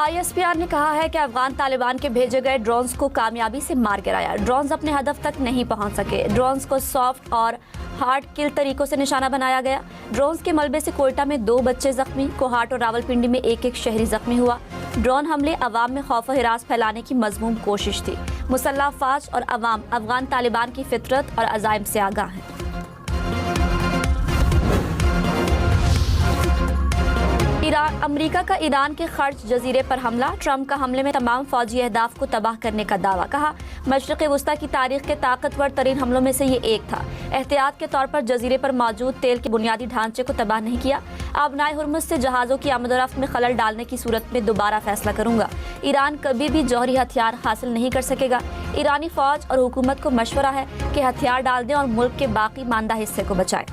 ISPR ने कहा है कि अफगान तालिबान के भेजे गए ड्रोन्स को कामयाबी से मार गिराया। ड्रोन्स अपने हदफ तक नहीं पहुंच सके। ड्रोन्स को सॉफ्ट और हार्ड किल तरीकों से निशाना बनाया गया। ड्रोन्स के मलबे से कोयटा में 2 बच्चे जख्मी, कोहाट और रावलपिंडी में एक शहरी जख्मी हुआ। ड्रोन हमले अवाम में खौफ और हिरास फैलाने की मजमूम कोशिश थी। मुसल्लह अफवाज और अवाम अफगान तालिबान की फितरत और अज़ाइम से आगाह हैं। अमेरिका का ईरान के खर्च जजीरे पर हमला। ट्रंप का हमले में तमाम फौजी अहदाफ को तबाह करने का दावा। कहा, मशरिक़ वुस्ता की तारीख के ताकतवर तरीन हमलों में से ये एक था। एहतियात के तौर पर जजीरे पर मौजूद तेल के बुनियादी ढांचे को तबाह नहीं किया। आबनाए हुर्मुज़ से जहाज़ों की आमदोरफ्त में खलल डालने की सूरत में दोबारा फैसला करूंगा। ईरान कभी भी जौहरी हथियार हासिल नहीं कर सकेगा। ईरानी फौज और हुकूमत को मशवरा है कि हथियार डाल दें और मुल्क के बाकी मानदा हिस्से को बचाएं।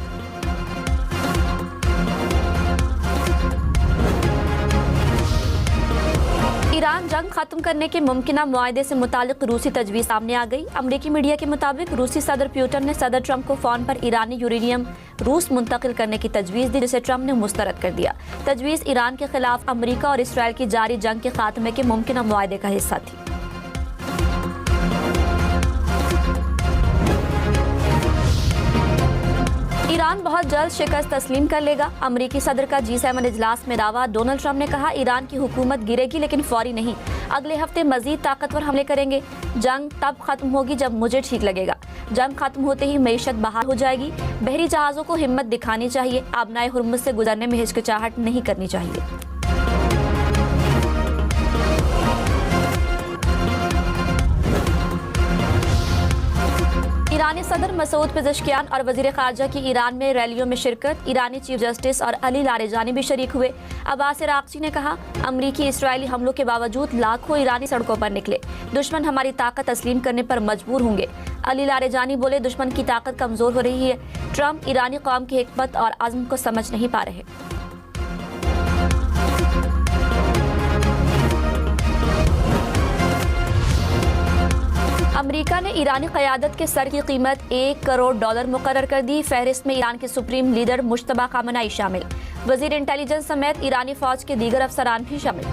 ईरान जंग खत्म करने के मुमकिना मुआहदे से मुतालिक रूसी तजवीज़ सामने आ गई। अमरीकी मीडिया के मुताबिक रूसी सदर पुतिन ने सदर ट्रंप को फ़ोन पर ईरानी यूरेनियम रूस मुंतकिल करने की तजवीज़ दी, जिसे ट्रंप ने मुस्तरद कर दिया। तजवीज़ ईरान के खिलाफ अमरीका और इसराइल की जारी जंग के खात्मे के मुमकिना मुआहदे का हिस्सा थी। ईरान बहुत जल्द शिकस्त तस्लीम कर लेगा। अमरीकी सदर का G7 इजलास में दावा। डोनाल्ड ट्रंप ने कहा, ईरान की हुकूमत गिरेगी लेकिन फौरी नहीं। अगले हफ्ते मजीद ताकतवर हमले करेंगे। जंग तब खत्म होगी जब मुझे ठीक लगेगा। जंग खत्म होते ही मईशत बहाल हो जाएगी। बहरी जहाज़ों को हिम्मत दिखानी चाहिए। आबनाए हुर्मुज़ से गुजरने में हिचकिचाहट नहीं करनी चाहिए। ईरानी सदर मसूद पेज़ेश्कियान और वज़ीर ख़ारजा की ईरान में रैलियों में शिरकत। ईरानी चीफ जस्टिस और अली लारेजानी भी शरीक हुए। अब्बास इराक़ची ने कहा, अमरीकी इसराइली हमलों के बावजूद लाखों ईरानी सड़कों पर निकले। दुश्मन हमारी ताकत तस्लीम करने पर मजबूर होंगे। अली लारेजानी बोले, दुश्मन की ताकत कमज़ोर हो रही है। ट्रंप ईरानी कौम की हिकमत और अज़्म को समझ नहीं पा रहे। अमेरिका ने ईरानी क़यादत के सर की कीमत $1 करोड़ मुकर्रर कर दी। फहरिस्त में ईरान के सुप्रीम लीडर मुश्तबा खामनाई शामिल। वज़ीर इंटेलिजेंस समेत ईरानी फ़ौज के दीगर अफसरान भी शामिल।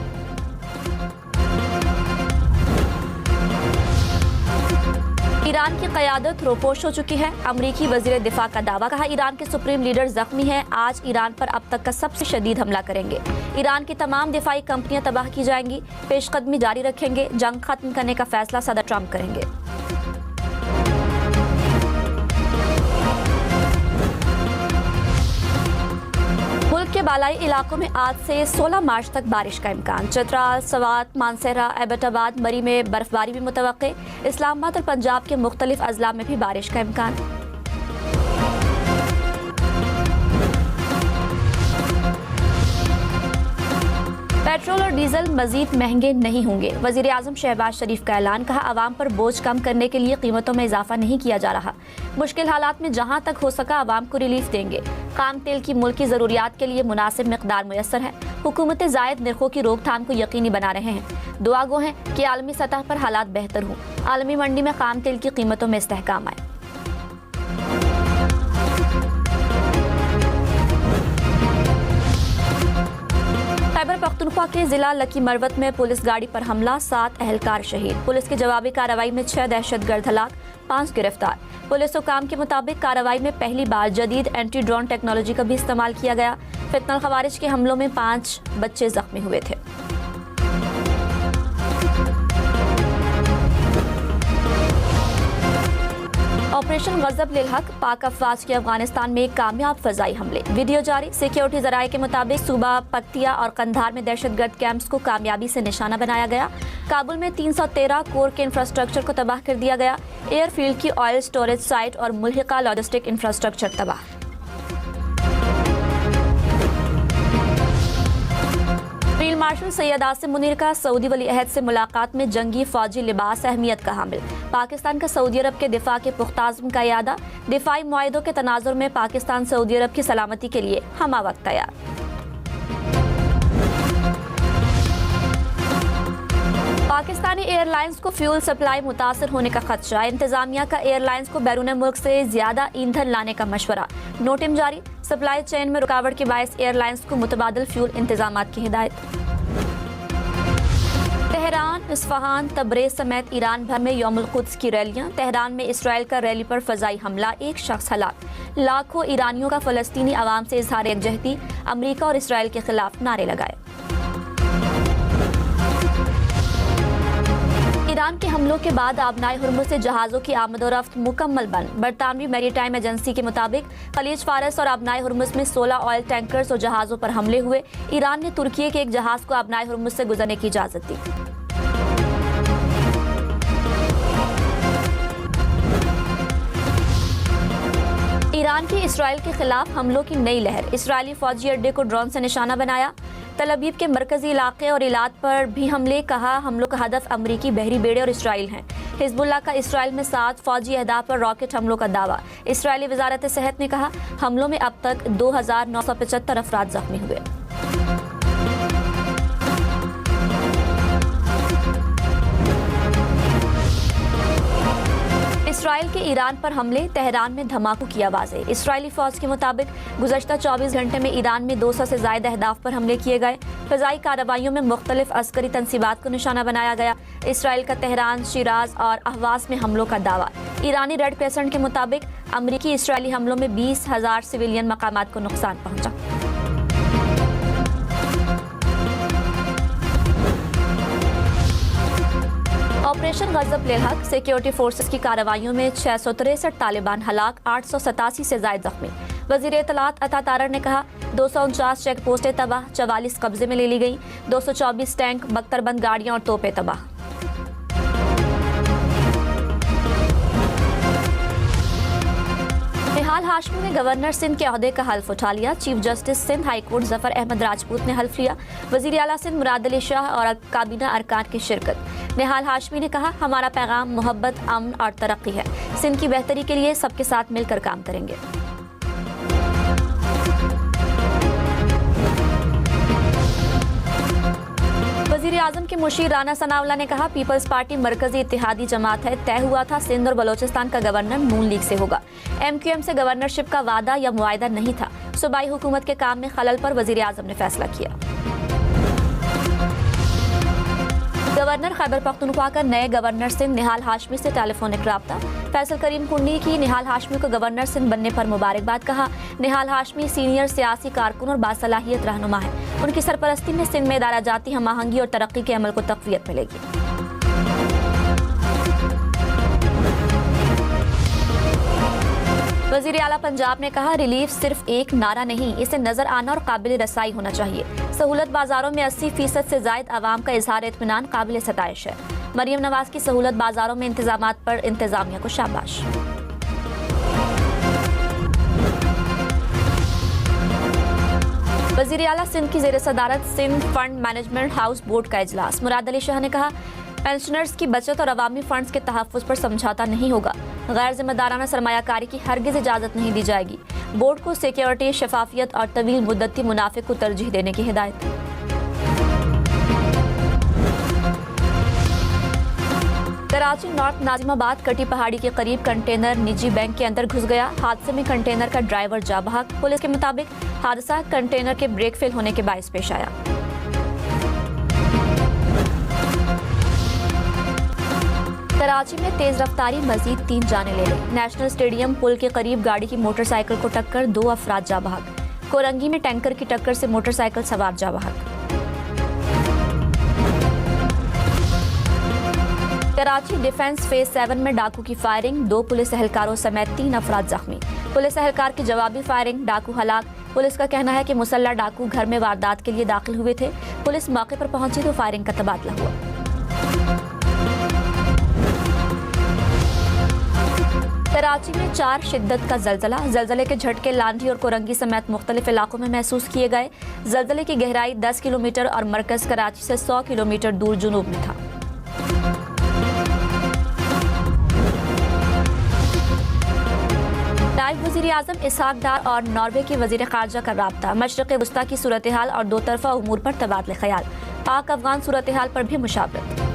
ईरान की क़यादत रोपोश हो चुकी है। अमरीकी वज़ीर दिफा का दावा। कहा, ईरान के सुप्रीम लीडर जख्मी हैं। आज ईरान पर अब तक का सबसे शदीद हमला करेंगे। ईरान की तमाम दिफाई कंपनियां तबाह की जाएंगी। पेशकदमी जारी रखेंगे। जंग खत्म करने का फैसला सदर ट्रंप करेंगे। मुल्क के बालाई इलाकों में आज से 16 मार्च तक बारिश का इम्कान। चतराल, सवात, मानसहरा, एबटाबाद, मरी में बर्फबारी भी मुतवक्के। इस्लामाबाद और पंजाब के मुख्तलिफ अजला में भी बारिश का इम्कान। पेट्रोल और डीजल मजीद महंगे नहीं होंगे। वज़ीर आज़म शहबाज शरीफ का ऐलान। कहा, आवाम पर बोझ कम करने के लिए कीमतों में इजाफा नहीं किया जा रहा। मुश्किल हालात में जहां तक हो सका आवाम को रिलीफ देंगे। खाम तेल की मुल्की ज़रूरियात के लिए मुनासिब मिकदार मुयस्सर है। हुकूमतें ज़ायद निर्खों की रोकथाम को यकीनी बना रहे हैं। दुआ गो हैं कि आलमी सतह पर हालात बेहतर हों। आलमी मंडी में खाम तेल की कीमतों में इस्तेहकाम आए। खैबर पख्तूनख्वा के जिला लकी मरवत में पुलिस गाड़ी पर हमला। 7 अहलकार शहीद। पुलिस की जवाबी कार्रवाई में 6 दहशतगर्द हलाक, 5 गिरफ्तार। पुलिस हुकाम के मुताबिक कार्रवाई में पहली बार जदीद एंटी ड्रोन टेक्नोलॉजी का भी इस्तेमाल किया गया। फितनल खवारिज के हमलों में 5 बच्चे जख्मी हुए थे। ऑपरेशन गजब लिल हक। पाक अफवाज के अफगानिस्तान में कामयाब फजाई हमले। वीडियो जारी। सिक्योरिटी जराये के मुताबिक सूबा पक्तिया और कंधार में दहशतगर्द कैंप्स को कामयाबी से निशाना बनाया गया। काबुल में 313 कोर के इंफ्रास्ट्रक्चर को तबाह कर दिया गया। एयरफील्ड की ऑयल स्टोरेज साइट और मुल्हिका लॉजिस्टिक इंफ्रास्ट्रक्चर तबाह। फील्ड मार्शल सैयद आसिम मुनीर का सऊदी वली अहद से मुलाकात में जंगी फौजी लिबास अहमियत का हामिल। पाकिस्तान का सऊदी अरब के दिफा के पुख्ता अज़्म का इरादा। दिफाई मुआहिदों के तनाजुर में पाकिस्तान सऊदी अरब की सलामती के लिए हमा वक्त तैयार। पाकिस्तानी एयरलाइंस को फ्यूल सप्लाई मुतासर होने का खदशा। इंतजामिया का एयरलाइंस को बैरून मुल्क से ज्यादा ईंधन लाने का मशवरा। नोटिम जारी। सप्लाई चेन में रुकावट के बायस एयरलाइंस को मुतबादिल फ्यूल इंतजामात की हिदायत। तेहरान, इस्फहान, तबरेज़ समेत ईरान भर में यौमुल कुद्स की रैलियां। तेहरान में इसराइल का रैली पर फजाई हमला, एक शख्स हलाक। लाखों ईरानियों का फ़लस्तीनी अवाम से इजहार यकजहती, अमरीका और इसराइल के खिलाफ नारे लगाए। ईरान के हमलों के बाद आबनाए हुर्मुज़ से जहाज़ों की आमदोरफ्त मुकम्मल बंद। बरतानवी मैरीटाइम एजेंसी के मुताबिक खलीज फारस और आबनाए हुर्मुज़ में 16 ऑयल टैंकर्स और जहाज़ों पर हमले हुए। ईरान ने तुर्की के एक जहाज़ को आबनाए हुर्मुज़ से गुजरने की इजाज़त दी। ईरान की इसराइल के खिलाफ हमलों की नई लहर। इसराइली फौजी अड्डे को ड्रोन से निशाना बनाया। तल अवीव के मरकजी इलाके और इलाद पर भी हमले। कहा, हमलों का हदफ अमरीकी बहरी बेड़े और इसराइल हैं। हिजबुल्लाह का इसराइल में 7 फौजी अहदाफ पर रॉकेट हमलों का दावा। इसराइली वजारत सेहत ने कहा, हमलों में अब तक 2975 अफराद जख्मी हुए। इसराइल के ईरान पर हमले, तेहरान में धमाकों की आवाज़ें। इसराइली फौज के मुताबिक गुज़श्ता 24 घंटे में ईरान में 200 से ज़ायद अहदाफ पर हमले किए गए। फ़ज़ाई कार्रवाइयों में मुख्तलिफ अस्करी तंसीबात को निशाना बनाया गया। इसराइल का तेहरान, शिराज और अहवास में हमलों का दावा। ईरानी रेड क्रेसेंट के मुताबिक अमरीकी इसराइली हमलों में 20,000 सिविलियन मकामात को नुकसान पहुंचा। ऑपरेशन गज़ब लेहक, सिक्योरिटी फोर्सेस की कार्रवाइयों में 663 तालिबान हलाक, 887 से ज़ायद जख्मी। वज़ीर इत्तलात अता तारर ने कहा, 249 चेक पोस्टें तबाह, 44 कब्जे में ले ली गई। 224 टैंक, बख्तरबंद गाड़ियां और तोपें तबाह। निहाल हाशमी ने गवर्नर सिंध के ओहदे का हल्फ उठा लिया। Chief justice Sindh high court Zafar Ahmed Rajput ने हल्फ लिया। वज़ीर आला सिंध मुराद अली शाह और काबीना अरकान की शिरकत। निहाल हाशमी ने कहा, हमारा पैगाम मोहब्बत, अमन और तरक्की है। सिंध की बेहतरी के लिए सबके साथ मिलकर काम करेंगे। वज़ीर आज़म के मुशीर राना सनाउल्लाह ने कहा, पीपल्स पार्टी मरकजी इत्तेहादी जमात है। तय हुआ था सिंध और बलोचिस्तान का गवर्नर नून लीग से होगा। MQM से गवर्नरशिप का वादा या मुआयदा नहीं था। सूबाई हुकूमत के काम में खलल पर वज़ीर आज़म ने फैसला किया। गवर्नर खैबर पख्तूनख्वा का नए गवर्नर सिंध निहाल हाशमी से टेलीफोनिक राब्ता। फैसल करीम कुंडी की निहाल हाशमी को गवर्नर सिंध बनने पर मुबारकबाद। कहा, निहाल हाशमी सीनियर सियासी कारकुन और बासलाहियत रहनुमा है। उनकी सरपरस्ती में सिंध में इदारा जाती हम आहंगी और तरक्की के अमल को तक़वियत मिलेगी। वज़ीर आला पंजाब ने कहा, रिलीफ सिर्फ एक नारा नहीं, इसे नजर आना और काबिल रसाई होना चाहिए। सहूलत बाजारों में 80% से ज़ायद आवाम का इजहार इत्मीनान काबिल सताइश है। मरियम नवाज की सहूलत बाजारों में इंतजामात पर इंतजामिया को शाबाश। वज़ीर आला सिंध की ज़ेर सदारत Sindh fund management house board का इजलास। मुराद अली शाह ने कहा, पेंशनर्स की बचत और अवामी फंड्स के तहफ़्फ़ुज़ पर समझौता नहीं होगा। गैर जिम्मेदाराना सरमायाकारी की हरगिज़ इजाज़त नहीं दी जाएगी। बोर्ड को सिक्योरिटी, शफाफियत और तवील मुद्दती मुनाफे को तरजीह देने की हिदायत। कराची नॉर्थ नाजिमाबाद कटी पहाड़ी के करीब कंटेनर निजी बैंक के अंदर घुस गया। हादसे में कंटेनर का ड्राइवर जा बहक। पुलिस के मुताबिक हादसा कंटेनर के ब्रेक फेल होने के बायस पेश आया। कराची में तेज रफ्तारी मजीद 3 जाने ले गई। नेशनल स्टेडियम पुल के करीब गाड़ी की मोटरसाइकिल को टक्कर, 2 अफराद जा बहक। कोरंगी में टैंकर की टक्कर से मोटरसाइकिल सवार जा बहक। कराची डिफेंस फेज 7 में डाकू की फायरिंग, 2 पुलिस एहलकारों समेत 3 अफराद जख्मी। पुलिस एहलकार की जवाबी फायरिंग, डाकू हलाक। पुलिस का कहना है कि मुसल्लह डाकू घर में वारदात के लिए दाखिल हुए थे। पुलिस मौके पर पहुंची तो फायरिंग का तबादला हुआ। कराची में 4 शिद्दत का जलजला। जलजले के झटके लांधी और कोरंगी समेत मुख्तलिफ इलाकों में महसूस किए गए। जलजले की गहराई 10 किलोमीटर और मरकज कराची से 100 किलोमीटर दूर जुनूब में था। नायब वज़ीर आज़म इसहाक डार और नॉर्वे के वज़ीर ख़ारजा का राब्ता। मशरिक़ वस्ता की सूरत हाल और 2 तरफ़ा उमूर पर तबादले ख़याल। पाक अफ़गान सूरत हाल पर भी मुशावरत।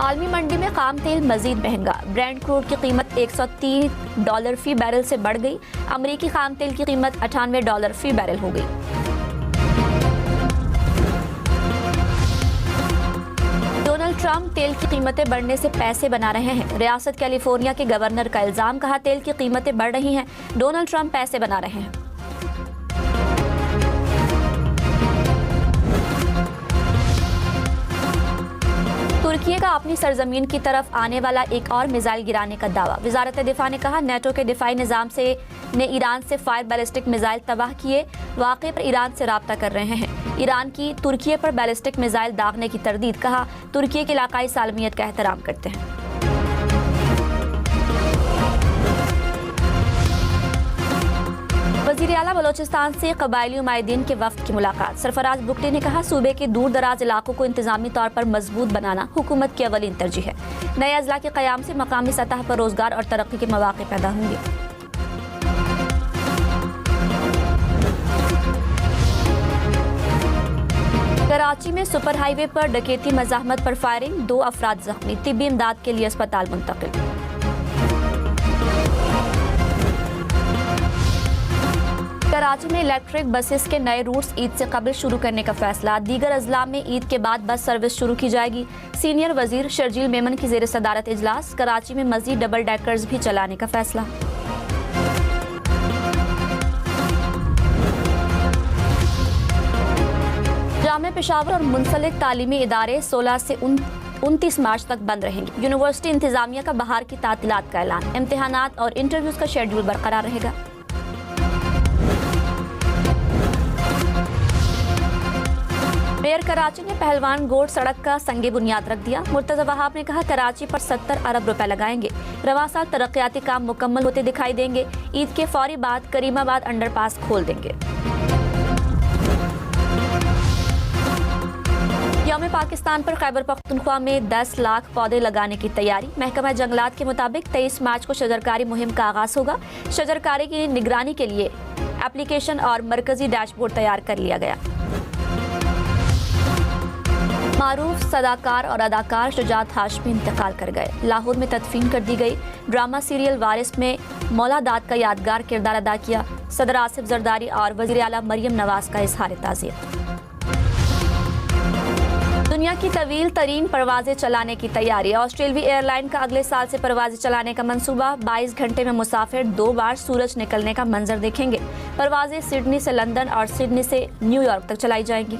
आलमी मंडी में खाम तेल मजीद महंगा। ब्रेंट क्रूड की कीमत $103 फी बैरल से बढ़ गई। अमरीकी खाम तेल की कीमत $98 फी बैरल हो गई। डोनाल्ड ट्रंप तेल की कीमतें बढ़ने से पैसे बना रहे हैं। रियासत कैलिफोर्निया के गवर्नर का इल्जाम, कहा तेल की कीमतें बढ़ रही हैं, डोनाल्ड ट्रंप पैसे बना रहे हैं। तुर्की का अपनी सरजमीन की तरफ आने वाला एक और मिसाइल गिराने का दावा। वजारत दिफा ने कहा नेटो के दिफाई निज़ाम ने ईरान से फायर बैलिस्टिक मिसाइल तबाह किए, वाक़े पर ईरान से राब्ता कर रहे हैं। ईरान की तुर्की पर बैलिस्टिक मिसाइल दागने की तरदीद, कहा तुर्की की इलाकाई सालमियत का एहतराम करते हैं। वज़ीर आला बलोचिस्तान से कबायली उमायदीन के वफ्द की मुलाकात। सरफराज बुगटी ने कहा सूबे के दूर दराज इलाकों को इंतजामी तौर पर मजबूत बनाना हुकूमत की अवलीन तरजीह है। नए अजला के क़याम से मकामी सतह पर रोजगार और तरक्की के मौक़े पैदा होंगे। कराची में सुपर हाईवे पर डकैती मज़ाहमत पर फायरिंग, 2 अफराद जख्मी, तिब्बी इमदाद के लिए अस्पताल मुंतकिल। कराची में इलेक्ट्रिक बसेस के नए रूट्स ईद से कबल शुरू करने का फैसला। दीगर अजला में ईद के बाद बस सर्विस शुरू की जाएगी। सीनियर वजीर शर्जील मेमन की ज़ेर सदारत इजलास। कराची में मजीद डबल डेकर्स भी चलाने का फैसला। जामे पेशावर और मुंसलिक तालीमी इदारे 16 से 29 मार्च तक बंद रहेंगे। यूनिवर्सिटी इंतजामिया का बहार की तातीलात का ऐलान। इम्तिहानात और इंटरव्यूज का शेड्यूल बरकरार रहेगा। मेयर कराची ने पहलवान गोड सड़क का संगे बुनियाद रख दिया। मुर्तज़ा वहाब ने कहा कराची पर 70 अरब रुपए लगाएंगे। रवा साल तरक्याती काम मुकम्मल होते दिखाई देंगे। ईद के फौरी बाद करीमाबाद अंडरपास खोल देंगे। यौम पाकिस्तान पर खैबर पख्तूनख्वा में 10 लाख पौधे लगाने की तैयारी। महकमा जंगलात के मुताबिक 23 मार्च को शजरकारी मुहिम का आगाज होगा। शजरकारी की निगरानी के लिए एप्लीकेशन और मरकजी डैशबोर्ड तैयार कर लिया गया। मारूफ सदाकार और अदाकार शुजात हाशमी इंतकाल कर गए। लाहौर में तदफीन कर दी गई। ड्रामा सीरियल वारिस में मौला दाद का यादगार किरदार अदा किया। सदर आसिफ जरदारी और वज़ीर आला मरियम नवाज का इजहार ताज़ियत। दुनिया की तवील तरीन परवाजें चलाने की तैयारी। ऑस्ट्रेलियाई एयरलाइन का अगले साल से परवाजें चलाने का मंसूबा। 22 घंटे में मुसाफिर 2 बार सूरज निकलने का मंजर देखेंगे। परवाजें सिडनी से लंदन और सिडनी से न्यूयॉर्क तक चलाई जाएंगी।